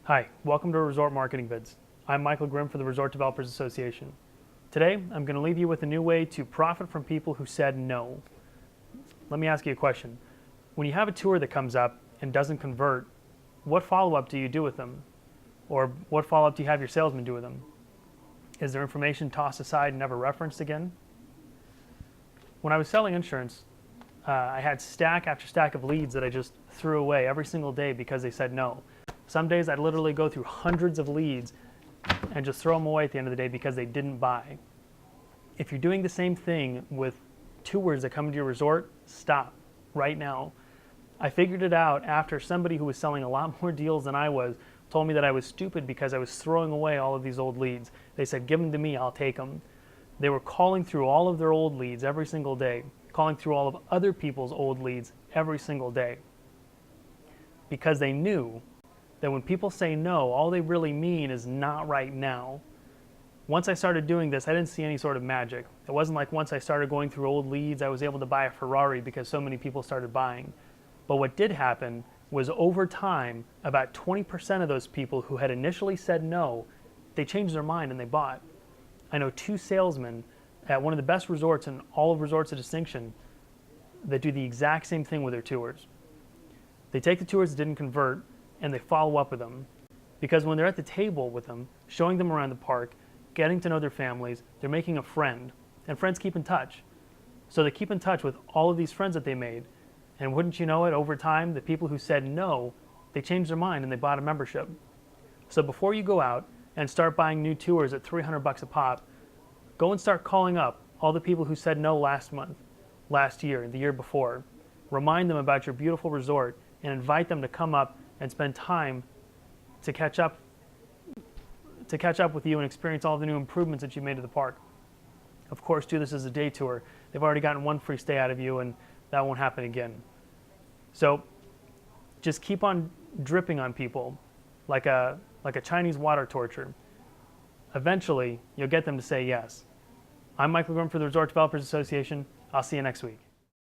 Hi, welcome to Resort Marketing Vids. I'm Michael Grimm for the Resort Developers Association. Today, I'm going to leave you with a new way to profit from people who said no. Let me ask you a question. When you have a tour that comes up and doesn't convert, what follow-up do you do with them? Or what follow-up do you have your salesman do with them? Is their information tossed aside and never referenced again? When I was selling insurance, I had stack after stack of leads that I just threw away every single day because they said no. Some days I'd literally go through hundreds of leads and just throw them away at the end of the day because they didn't buy. If you're doing the same thing with tours that come into your resort, stop right now. I figured it out after somebody who was selling a lot more deals than I was told me that I was stupid because I was throwing away all of these old leads. They said, give them to me, I'll take them. They were calling through all of their old leads every single day, calling through all of other people's old leads every single day, because they knew that when people say no, all they really mean is not right now. Once I started doing this, I didn't see any sort of magic. It wasn't like once I started going through old leads, I was able to buy a Ferrari because so many people started buying. But what did happen was over time, about 20% of those people who had initially said no, they changed their mind and they bought. I know two salesmen at one of the best resorts in all of Resorts of Distinction that do the exact same thing with their tours. They take the tours that didn't convert and they follow up with them. Because when they're at the table with them, showing them around the park, getting to know their families, they're making a friend. And friends keep in touch. So they keep in touch with all of these friends that they made. And wouldn't you know it, over time, the people who said no, they changed their mind and they bought a membership. So before you go out and start buying new tours at $300 a pop, go and start calling up all the people who said no last month, last year, the year before. Remind them about your beautiful resort and invite them to come up and spend time to catch up with you and experience all the new improvements that you made to the park. Of course, do this as a day tour. They've already gotten one free stay out of you and that won't happen again. So just keep on dripping on people like a Chinese water torture. Eventually, you'll get them to say yes. I'm Michael Grimm for the Resort Developers Association. I'll see you next week.